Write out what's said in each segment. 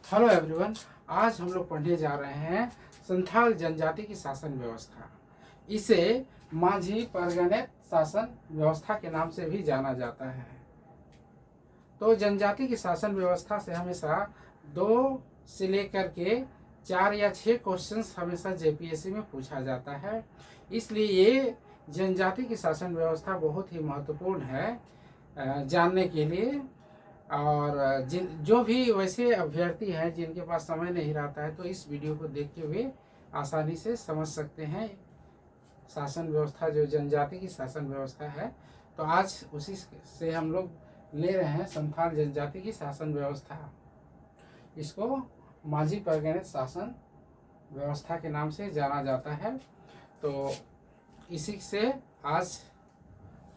Hello everyone. आज हम लोग पढ़ने जा रहे हैं संथाल जनजाति की शासन व्यवस्था। इसे माझी परगनेत शासन व्यवस्था के नाम से भी जाना जाता है। तो जनजाति की शासन व्यवस्था से हमेशा 2 से लेकर के 4 या 6 क्वेश्चंस हमेशा जेपीएससी में पूछा जाता है। इसलिए ये जनजाति की शासन व्यवस्था बहुत ही महत्वपूर्ण है जानने के लिए। और जो भी वैसे अभ्यर्थी हैं जिनके पास समय नहीं रहता है, तो इस वीडियो को देखते हुए आसानी से समझ सकते हैं शासन व्यवस्था, जो जनजाति की शासन व्यवस्था है। तो आज उसी से हम लोग ले रहे हैं संथाल जनजाति की शासन व्यवस्था। इसको माझी परगनेत शासन व्यवस्था के नाम से जाना जाता है। तो इसी से आज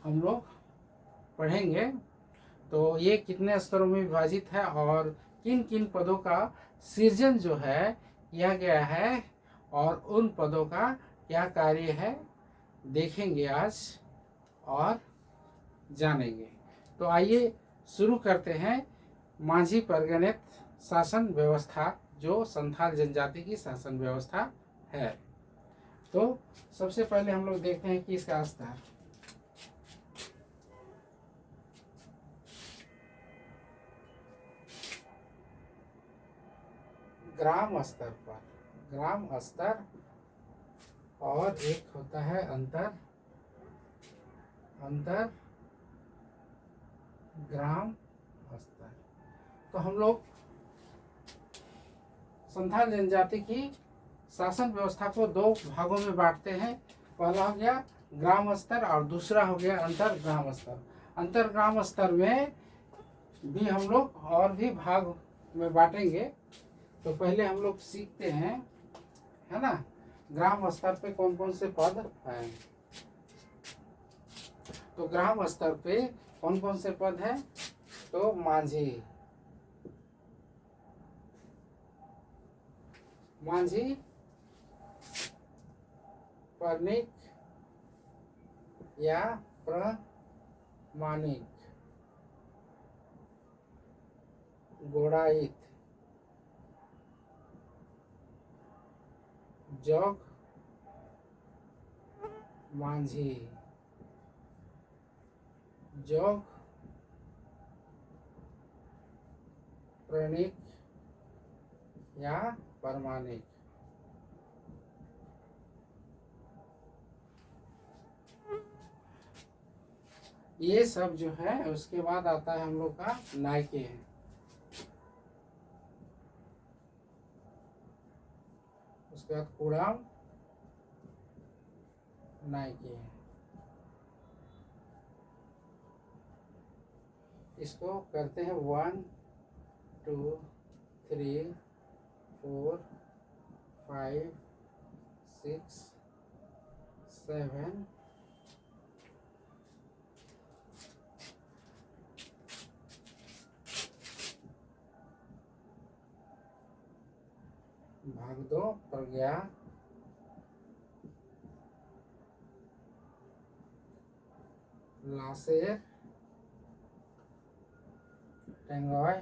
हम लोग पढ़ेंगे। तो ये कितने स्तरों में विभाजित है और किन किन पदों का सृजन जो है किया गया है और उन पदों का क्या कार्य है, देखेंगे आज और जानेंगे। तो आइए शुरू करते हैं माझी परगनेत शासन व्यवस्था, जो संथाल जनजाति की शासन व्यवस्था है। तो सबसे पहले हम लोग देखते हैं कि इसका स्तर। ग्राम स्तर और एक होता है अंतर ग्राम स्तर। तो हम लोग संथाल जनजाति की शासन व्यवस्था को 2 भागों में बांटते हैं। पहला हो गया ग्राम स्तर और दूसरा हो गया अंतर ग्राम स्तर। अंतर ग्राम स्तर में भी हम लोग और भी भाग में बांटेंगे। तो पहले हम लोग सीखते हैं, है ना, ग्राम स्तर पे कौन कौन से पद हैं। तो ग्राम स्तर पे कौन कौन से पद हैं? तो माझी परनिक या प्रमाणिक, गोड़ाइत, जोग माझी, जोग प्रणिक या परमाणिक। ये सब जो है, उसके बाद आता है हम लोग का नायके है। उसके बाद कुड़ाम नायके है। इसको करते हैं 1 2 3 4 5 6 7 भाग 2 प्रज्ञा, लासेर, टेंगॉय,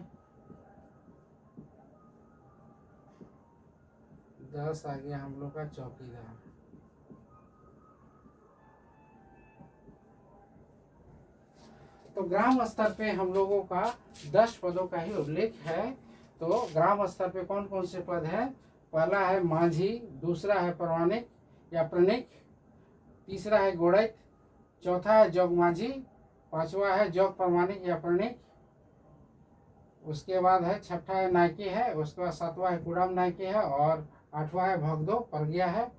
10 आ गया हम लोग का चौकीदार। तो ग्राम स्तर पे हम लोगों का 10 पदों का ही उल्लेख है। तो ग्राम स्तर पे कौन कौन से पद है? पहला है माझी, दूसरा है प्रमाणिक या प्रणिक, तीसरा है गोड़ैत, चौथा है जोग माझी, पांचवा है जोग प्रमाणिक या प्रणिक, उसके बाद है छठा है नायके है, उसके बाद 7वां है कुड़ाम नायके है, और 8वां है भगदो परगिया है,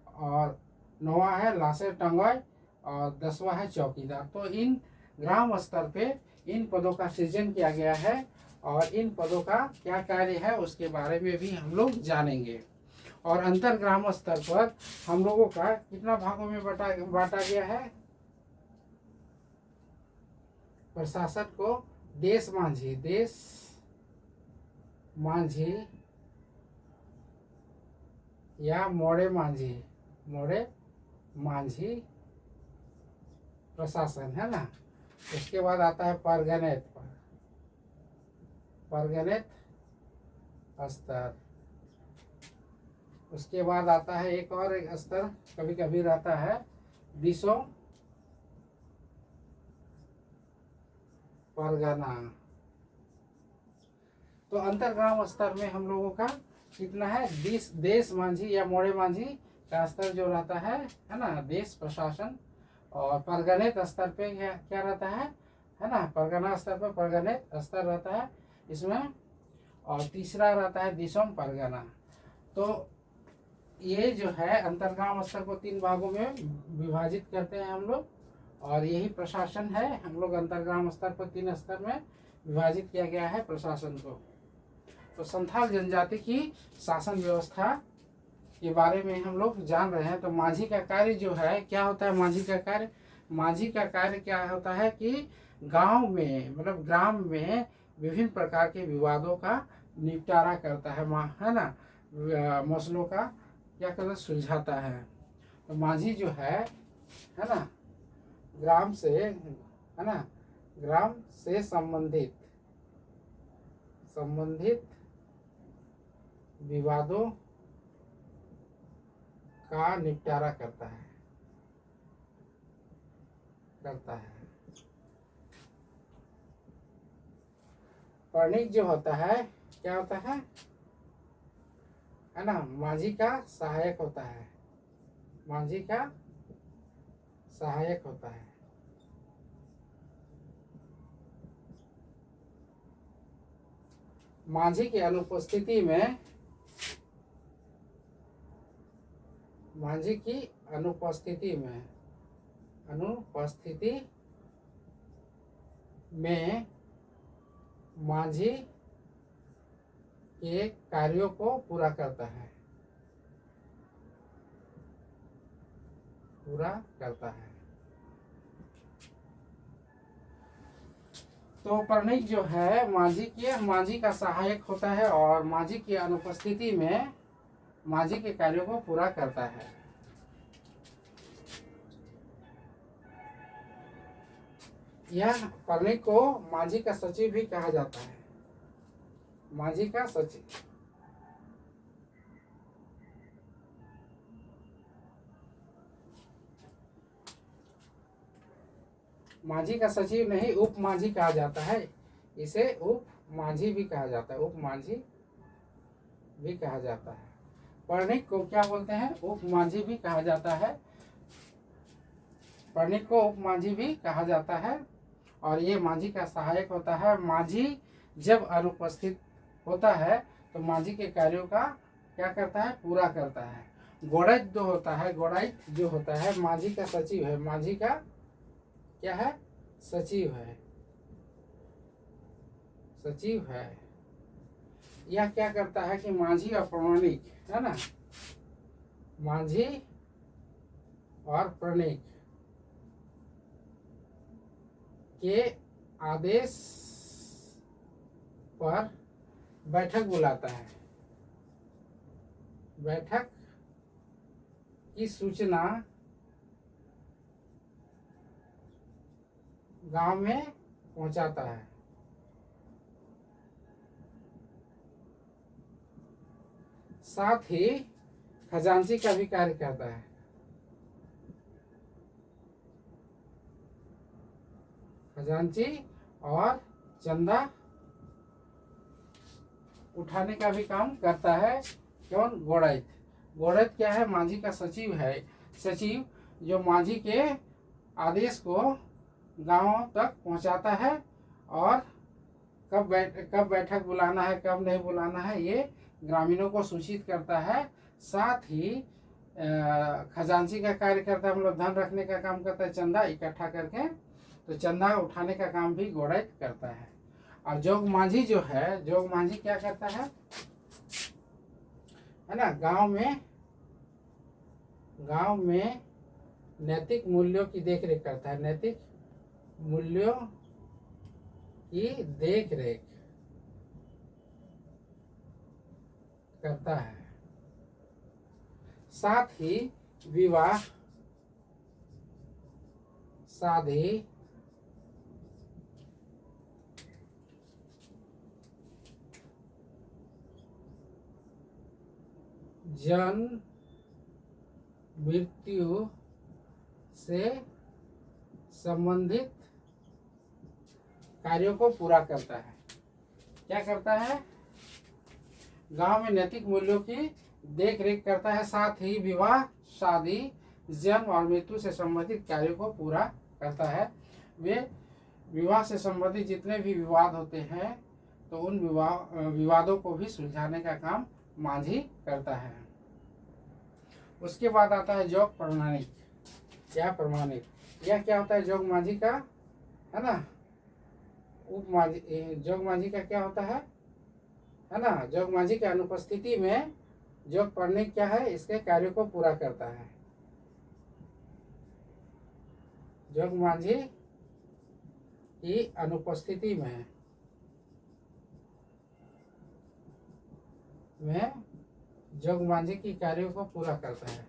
और 9वां है लासेर टंगोय, और 10वां है चौकीदार। तो इन ग्राम स्तर पे इन पदों का सृजन किया गया है और इन पदों का क्या कार्य है उसके बारे में भी हम लोग जानेंगे। और अंतर ग्राम स्तर पर हम लोगों का कितना भागों में बांटा गया है? प्रशासन को देश माझी या मोड़े माझी प्रशासन, है ना। उसके बाद आता है परगनेत स्तर। उसके बाद आता है एक और एक स्तर कभी कभी रहता है दिसों परगना। तो अंतर्ग्राम स्तर में हम लोगों का कितना है, देश मांझी या मोड़े मांझी का स्तर जो रहता है ना, देश प्रशासन। और परगणित स्तर पे क्या रहता है ना, परगना स्तर पर परगणित स्तर रहता है इसमें। और तीसरा रहता है दिसोम परगना। तो ये जो है अंतर्ग्राम स्तर को 3 भागों में विभाजित करते हैं हम लोग, और यही प्रशासन है। हम लोग अंतर्ग्राम स्तर पर 3 स्तर में विभाजित किया गया है प्रशासन को। तो संथाल जनजाति की शासन व्यवस्था के बारे में हम लोग जान रहे हैं। तो माझी का कार्य जो है, क्या होता है माझी का कार्य? माझी का कार्य क्या होता है कि गांव में, मतलब ग्राम में विभिन्न प्रकार के विवादों का निपटारा करता है ना, मसलों का क्या करता, सुलझाता है। तो माझी जो है ना, ग्राम से, है ना, ग्राम से संबंधित विवादों का निपटारा करता है। पर्णिक जो होता है क्या होता है ना, माझी का सहायक होता है। माझी का सहायक होता है। माझी की अनुपस्थिति में, माझी की अनुपस्थिति में माझी के कार्यों को पूरा करता है। तो पर्णिक जो है माझी का सहायक होता है और माझी की अनुपस्थिति में माझी के कार्यों को पूरा करता है। यह पर्णिक को माझी का सचिव भी कहा जाता है। माझी का सचिव, माझी का सचिव नहीं, उप माझी कहा जाता है। इसे उप माझी भी कहा जाता है। उप माझी भी कहा जाता है। पर्णिक को क्या बोलते हैं, उप माझी भी कहा जाता है। पर्णिक को उप माझी भी कहा जाता है और ये माझी का सहायक होता है। माझी जब अनुपस्थित होता है तो माझी के कार्यों का क्या करता है, पूरा करता है। गोड़ाइत जो होता है, गोड़ाइत जो होता है माझी का सचिव है। माझी का क्या है, सचिव है। यह क्या करता है कि माझी और पर्णिक, है ना, माझी और पर्णिक के आदेश पर बैठक बुलाता है। बैठक की सूचना गांव में पहुंचाता है। साथ ही खजांची का भी कार्य करता है। खजांची और चंदा उठाने का भी काम करता है। कौन? गोड़ाइत। गोड़ाइत क्या है, माझी का सचिव है। सचिव जो माझी के आदेश को गांव तक पहुंचाता है और कब बैठक बुलाना है, कब नहीं बुलाना है, ये ग्रामीणों को सूचित करता है। साथ ही खजांची का कार्य करता है, मतलब धन रखने का काम करता है, चंदा इकट्ठा करके। तो चंदा उठाने का काम भी गोड़ाइत करता है। और जोग माझी जो है, जोग माझी क्या करता है ना, गांव में नैतिक मूल्यों की देखरेख करता है। नैतिक मूल्यों की देखरेख करता है। साथ ही विवाह शादी जन्म मृत्यु से संबंधित कार्यों को पूरा करता है। क्या करता है? गांव में नैतिक मूल्यों की देख रेख करता है, साथ ही विवाह, शादी, जन्म और मृत्यु से संबंधित कार्यों को पूरा करता है। वे विवाह से संबंधित जितने भी विवाद होते हैं तो उन विवादों को भी सुलझाने का काम माझी करता है। उसके बाद आता है जोग प्रमाणिक या प्रमाणिक। यह क्या होता है? जोग माझी का, है ना, उप माझी। जोग माझी का क्या होता है ना, जोग माझी की अनुपस्थिति में जोग प्रमाणिक क्या है? इसके कार्यों को पूरा करता है। जोग माझी की अनुपस्थिति में जोग माझी की कार्यों को पूरा करता है।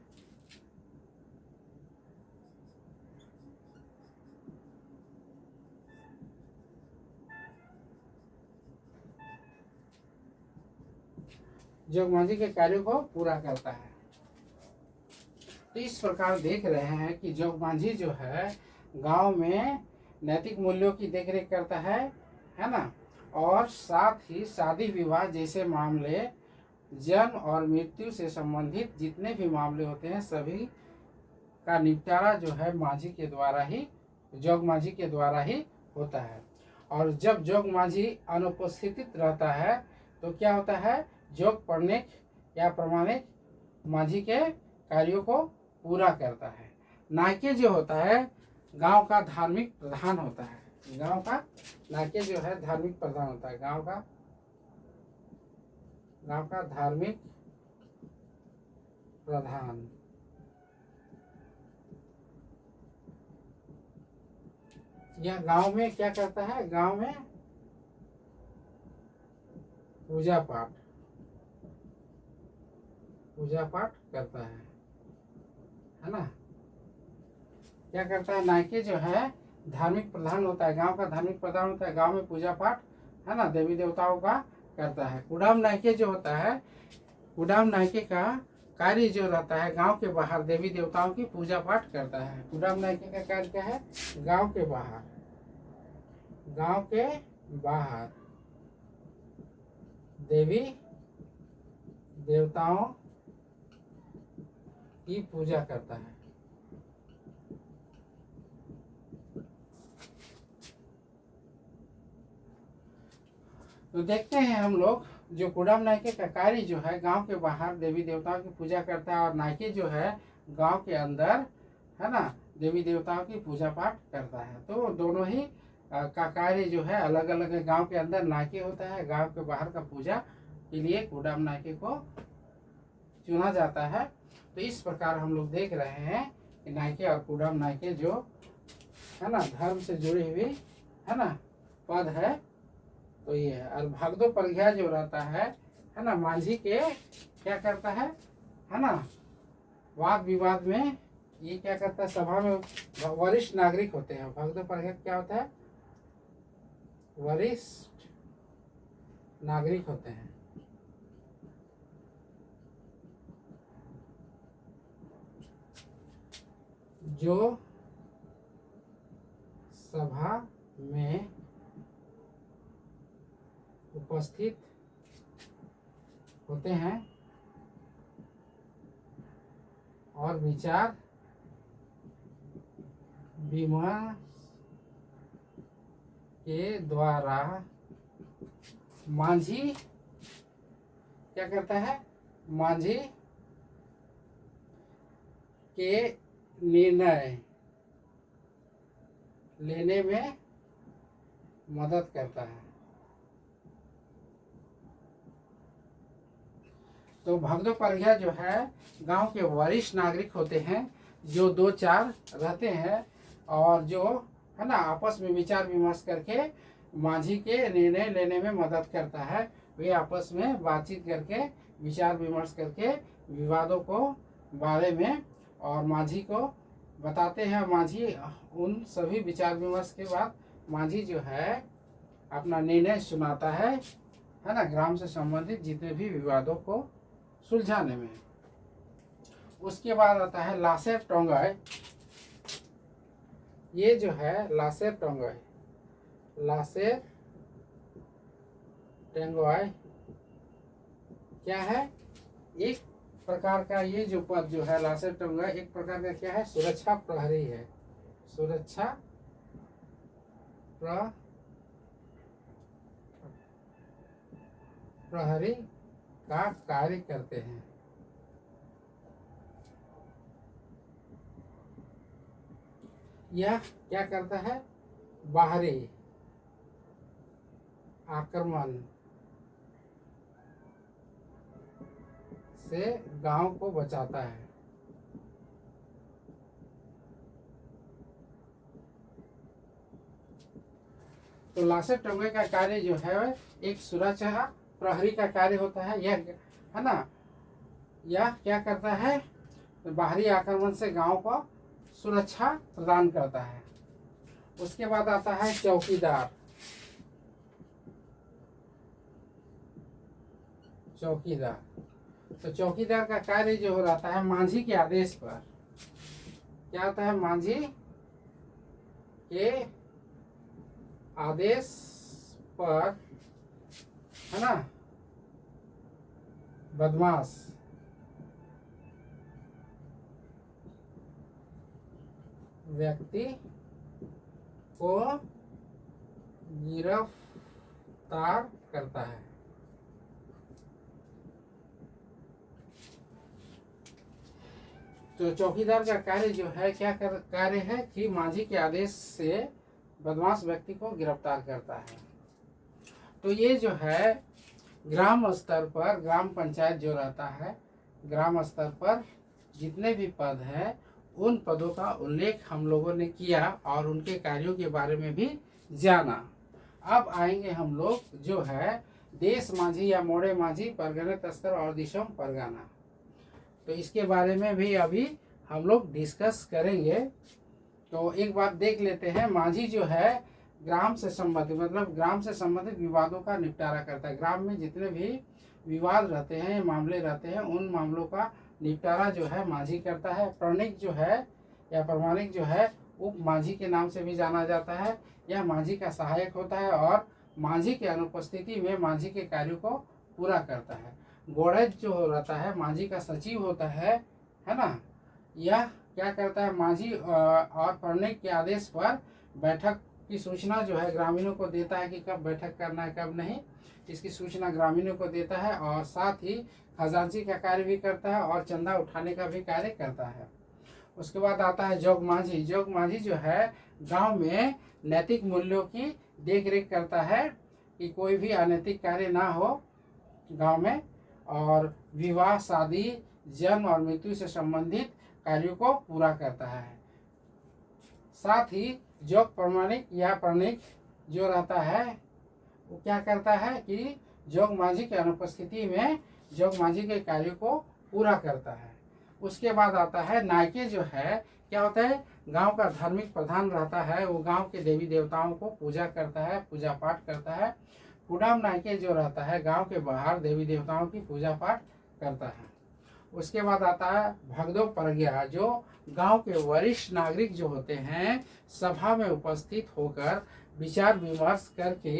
जोग माझी के कार्यों को पूरा करता है। तो इस प्रकार देख रहे हैं कि जोग माझी जो है गांव में नैतिक मूल्यों की देखरेख करता है ना, और साथ ही शादी विवाह जैसे मामले, जन्म और मृत्यु से संबंधित जितने भी मामले होते हैं सभी का निपटारा जो है माझी के द्वारा ही, जोग माझी के द्वारा ही होता है। और जब जोग माझी अनुपस्थित रहता है तो क्या होता है? जोग प्रमाणिक या प्रमाणिक माझी के कार्यों को पूरा करता है। नायके जो होता है गांव का धार्मिक प्रधान होता है। गांव का नायके जो है धार्मिक प्रधान होता है। गांव का धार्मिक प्रधान। यह गांव में क्या करता है? गांव में पूजा पाठ करता है ना। क्या करता है? नायके जो है धार्मिक प्रधान होता है, गांव का धार्मिक प्रधान होता है। गांव में पूजा पाठ, है ना, देवी देवताओं का करता है। कुडाम नायके जो होता है, कुडाम नायके का कार्य जो रहता है गांव के बाहर देवी देवताओं की पूजा पाठ करता है। कुडाम नायके का कार्य क्या है? गांव के बाहर देवी देवताओं की पूजा करता है। तो देखते हैं हम लोग, जो कुडाम नायके का कार्य जो है गांव के बाहर देवी देवताओं की पूजा करता है, और नायके जो है गांव के अंदर, है ना, देवी देवताओं की पूजा पाठ करता है। तो दोनों ही का कार्य जो है अलग अलग है। गांव के अंदर नायके होता है, गांव के बाहर का पूजा के लिए कुडाम नायके को चुना जाता है। तो इस प्रकार हम लोग देख रहे हैं कि नायके और कुडाम नायके जो है ना धर्म से जुड़ी हुई, है ना, पद है। तो ये है। और भागदो परघिया जो रहता है ना, माझी के क्या करता है ना, वाद विवाद में ये क्या करता है? सभा में वरिष्ठ नागरिक होते हैं। भागदो परघिया क्या होता है? वरिष्ठ नागरिक होते हैं। जो सभा में उपस्थित होते हैं और विचार विमर्श के द्वारा माझी क्या करता है? माझी के निर्णय लेने में मदद करता है। तो भागदो परघिया जो है गांव के वरिष्ठ नागरिक होते हैं, जो दो चार रहते हैं और जो है ना आपस में विचार विमर्श करके माझी के निर्णय लेने में मदद करता है। वे आपस में बातचीत करके विचार विमर्श करके विवादों को बारे में और माझी को बताते हैं। माझी उन सभी विचार विमर्श के बाद माझी जो है अपना निर्णय सुनाता है ना, ग्राम से संबंधित जितने भी विवादों को सुलझाने में। उसके बाद आता है लासेर टोंगाई। ये जो है लासेर टोंगाई, लासेर टेंगोई क्या है, एक प्रकार का ये जो पद जो है लासेर टोंगाई एक प्रकार का क्या है, सुरक्षा प्रहरी है। सुरक्षा प्रहरी का कार्य करते हैं। यह क्या करता है, बाहरी आक्रमण से गांव को बचाता है। तो लासेर टोंगाई का कार्य जो है एक सुरक्षा प्रहरी का कार्य होता है, यह है ना। यह क्या करता है, बाहरी आक्रमण से गांव को सुरक्षा प्रदान करता है। उसके बाद आता है चौकीदार। चौकीदार, तो चौकीदार का कार्य जो हो रहता है मांझी के आदेश पर, क्या होता है, मांझी के आदेश पर, है ना, बदमाश व्यक्ति को गिरफ्तार करता है। तो चौकीदार का कार्य जो है क्या कार्य है कि मांझी के आदेश से बदमाश व्यक्ति को गिरफ्तार करता है। तो ये जो है ग्राम स्तर पर, ग्राम पंचायत जो रहता है, ग्राम स्तर पर जितने भी पद हैं उन पदों का उल्लेख हम लोगों ने किया और उनके कार्यों के बारे में भी जाना। अब आएंगे हम लोग जो है देश माझी या मोड़े माझी, परगणत स्तर और दिशम परगना। तो इसके बारे में भी अभी हम लोग डिस्कस करेंगे। तो एक बात देख लेते हैं, माझी जो है ग्राम से संबंधित, मतलब ग्राम से संबंधित विवादों का निपटारा करता है। ग्राम में जितने भी विवाद रहते हैं, मामले रहते हैं, उन मामलों का निपटारा जो है माझी करता है। प्रणिक जो है या प्रमाणिक जो है उप माझी के नाम से भी जाना जाता है। यह माझी का सहायक होता है और माझी के अनुपस्थिति में माझी के कार्यों को पूरा करता है। गोड़ेज जो रहता है माझी का सचिव होता है ना। यह क्या करता है, माझी और प्रणिक के आदेश पर बैठक की सूचना जो है ग्रामीणों को देता है कि कब बैठक करना है कब नहीं, इसकी सूचना ग्रामीणों को देता है। और साथ ही खजांची का कार्य भी करता है और चंदा उठाने का भी कार्य करता है। उसके बाद आता है जोग माझी। जोग माझी जो है गांव में नैतिक मूल्यों की देख रेख करता है कि कोई भी अनैतिक कार्य ना हो गांव में, और विवाह, शादी, जन्म और मृत्यु से संबंधित कार्यों को पूरा करता है। साथ ही जोग प्रमाणिक या प्रणिक जो रहता है वो क्या करता है कि जोग माझी के अनुपस्थिति में जोग माझी के कार्यों को पूरा करता है। उसके बाद आता है नायके। जो है क्या होता है, गांव का धार्मिक प्रधान रहता है, वो गांव के देवी देवताओं को पूजा करता है, पूजा पाठ करता है। पुडाम नायके जो रहता है गांव के बाहर देवी देवताओं की पूजा पाठ करता है। उसके बाद आता है भगदो परगिया, जो गांव के वरिष्ठ नागरिक जो होते हैं सभा में उपस्थित होकर विचार विमर्श करके,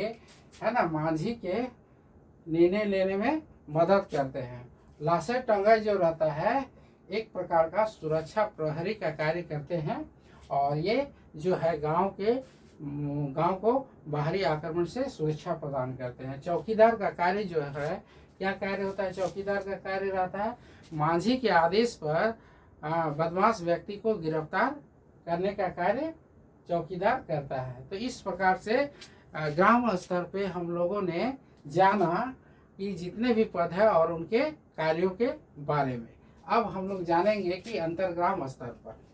है ना, माझी के निर्णय लेने में मदद करते हैं। लासेर टोंगाई जो रहता है एक प्रकार का सुरक्षा प्रहरी का कार्य करते हैं और ये जो है गांव को बाहरी आक्रमण से सुरक्षा प्रदान करते हैं। चौकीदार का कार्य जो है क्या कार्य होता है, चौकीदार का कार्य रहता है माझी के आदेश पर बदमाश व्यक्ति को गिरफ्तार करने का कार्य चौकीदार करता है। तो इस प्रकार से ग्राम स्तर पे हम लोगों ने जाना कि जितने भी पद है और उनके कार्यों के बारे में। अब हम लोग जानेंगे कि अंतरग्राम स्तर पर।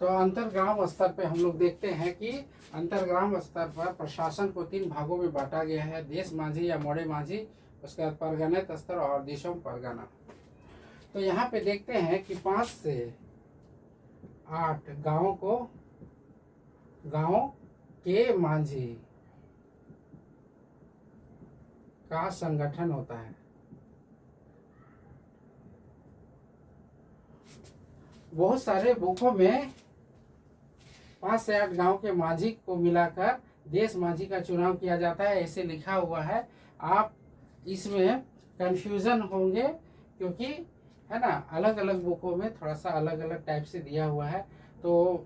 तो अंतर्ग्राम स्तर पे हम लोग देखते हैं कि अंतर्ग्राम स्तर पर प्रशासन को 3 भागों में बांटा गया है। देश माझी या मोड़े माझी, उसके बाद परगणित स्तर और दिसोम परगना। तो यहाँ पे देखते हैं कि 5 से 8 गांव के माझी का संगठन होता है। बहुत सारे बुकों में 5 से 8 गांव के माझी को मिलाकर देश माझी का चुनाव किया जाता है, ऐसे लिखा हुआ है। आप इसमें कंफ्यूजन होंगे क्योंकि है ना, अलग अलग बुकों में थोड़ा सा अलग अलग टाइप से दिया हुआ है। तो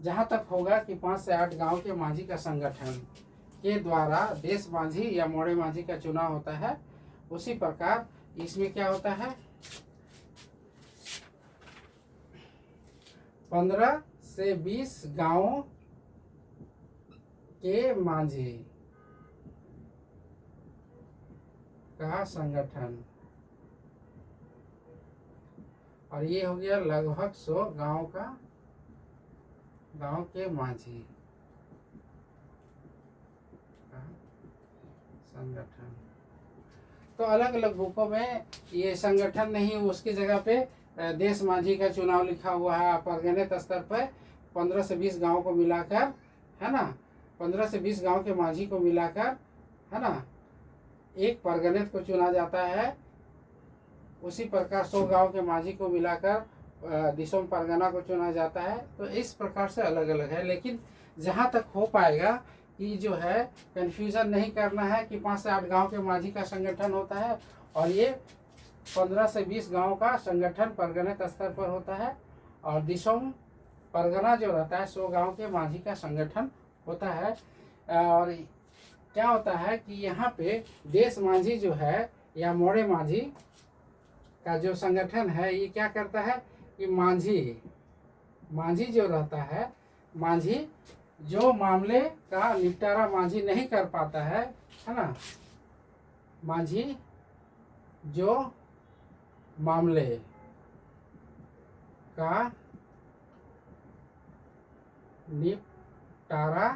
जहाँ तक होगा कि 5 से 8 गांव के माझी का संगठन के द्वारा देश माझी या मोड़े माझी का चुनाव होता है, उसी प्रकार इसमें क्या होता है, 15 से 20 गांवों के माझी का संगठन, और ये हो गया लगभग 100 गांव के माझी का संगठन। तो अलग अलग बुकों में ये संगठन नहीं, उसकी जगह पे देश माझी का चुनाव लिखा हुआ है। परगणित स्तर पर 15 से 20 गांव को मिलाकर, है ना, 15 से 20 गांव के माझी को मिलाकर, है ना, एक परगणित को चुना जाता है। उसी प्रकार 100 गांव के माझी को मिलाकर दिसोम परगना को चुना जाता है। तो इस प्रकार से अलग अलग है, लेकिन जहाँ तक हो पाएगा कि जो है कंफ्यूजन नहीं करना है कि 5 से 8 गांव के माझी का संगठन होता है और ये 15 से 20 गांव का संगठन परगणित स्तर पर होता है, और दिसोम परगना जो रहता है 100 गांव के माझी का संगठन होता है। और क्या होता है कि यहाँ पे देश माझी जो है या मोड़े माझी का जो संगठन है, ये क्या करता है कि माझी जो रहता है, माझी जो मामले का निपटारा माझी नहीं कर पाता है ना, माझी जो मामले का निपटारा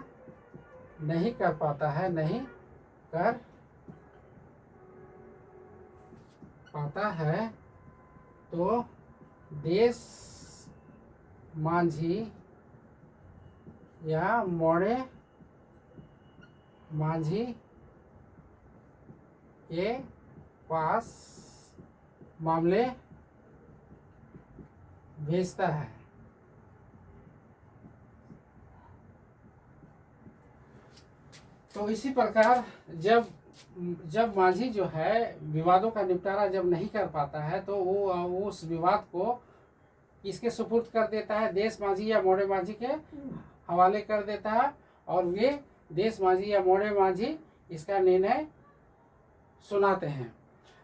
नहीं कर पाता है, नहीं कर पाता है, तो देश माझी या मोड़े माझी के पास मामले भेजता है। तो इसी प्रकार जब माझी जो है विवादों का निपटारा जब नहीं कर पाता है, तो वो उस विवाद को किसके सुपुर्द कर देता है, देश माझी या मोड़े माझी के हवाले कर देता है, और वे देश माझी या मोड़े माझी इसका निर्णय सुनाते हैं।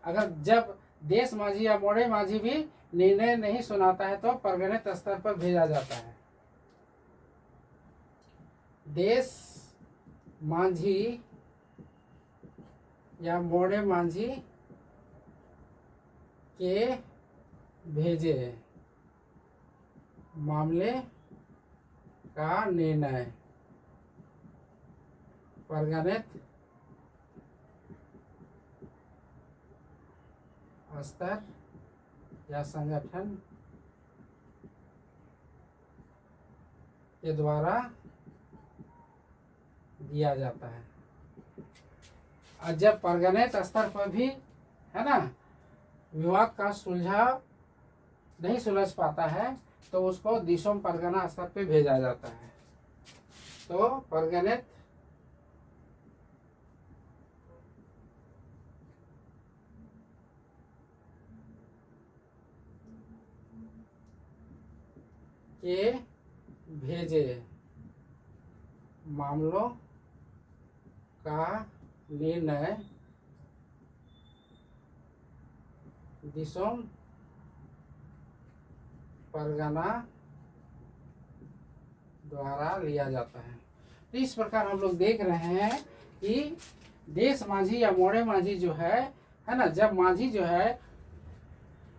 अगर जब देश माझी या मोड़े माझी भी निर्णय नहीं सुनाता है, तो परगणित स्तर पर भेजा जाता है। देश माझी या मोड़े माझी के भेजे मामले का निर्णय परगणित स्तर या संगठन के द्वारा दिया जाता है। और जब परगणित स्तर पर भी, है ना, विवाद का सुलझाव नहीं सुलझ पाता है, तो उसको दिसोम परगना स्तर पे भेजा जाता है। तो परगणित के भेजे मामलों का निर्णय दिसोम परगना द्वारा लिया जाता है। तो इस प्रकार हम लोग देख रहे हैं कि देश माझी या मोड़े माझी जो है ना, जब माझी जो है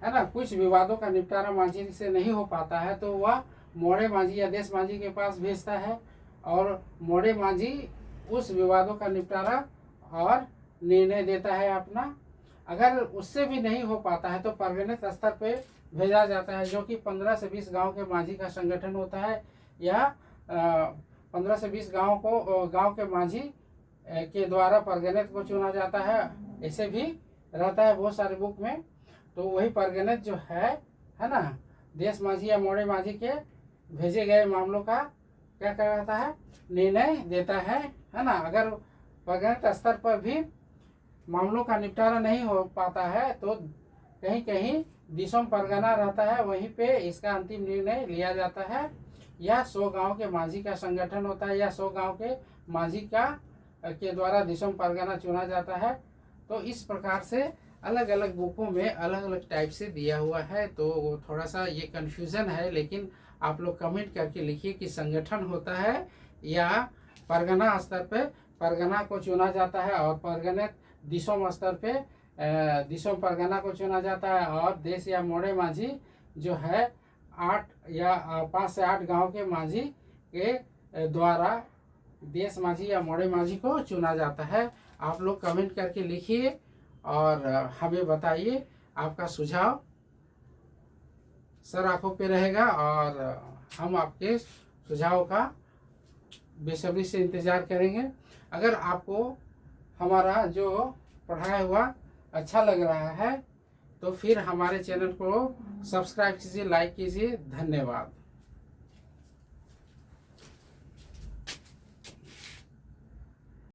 ना, कुछ विवादों का निपटारा माझी से नहीं हो पाता है, तो वह मोड़े माझी या देश माझी के पास भेजता है और मोड़े माझी उस विवादों का निपटारा और निर्णय देता है अपना। अगर उससे भी नहीं हो पाता है तो परगणित स्तर पे भेजा जाता है, जो कि 15 से 20 गांव के माझी का संगठन होता है। यह 15 से 20 गांव के माझी के द्वारा परगणित को चुना जाता है। ऐसे भी रहता है बहुत सारे बुक में। तो वही परगणित जो है ना, देश माझी या मोड़े माझी के भेजे गए मामलों का क्या कराता है, निर्णय देता है ना। अगर परगणित स्तर पर भी मामलों का निपटारा नहीं हो पाता है तो कहीं कहीं दिसोम परगना रहता है, वहीं पे इसका अंतिम निर्णय लिया जाता है। यह 100 गांव के माझी का संगठन होता है या 100 गांव के माझी के द्वारा दिसोम परगना चुना जाता है। तो इस प्रकार से अलग अलग बुकों में अलग अलग टाइप से दिया हुआ है। तो थोड़ा सा ये कन्फ्यूज़न है, लेकिन आप लोग कमेंट करके लिखिए कि संगठन होता है या परगना स्तर पे परगना को चुना जाता है और परगणित दिसोम स्तर पे दिसोम परगना को चुना जाता है। और देश या मोड़े माझी जो है 8 या 5 से 8 गांव के माझी के द्वारा देश माझी या मोड़े माझी को चुना जाता है। आप लोग कमेंट करके लिखिए और हमें बताइए आपका सुझाव सर आंखों पे रहेगा और हम आपके सुझाव का बेसब्री से इंतज़ार करेंगे। अगर आपको हमारा जो पढ़ाया हुआ अच्छा लग रहा है तो फिर हमारे चैनल को सब्सक्राइब कीजिए, लाइक कीजिए। धन्यवाद।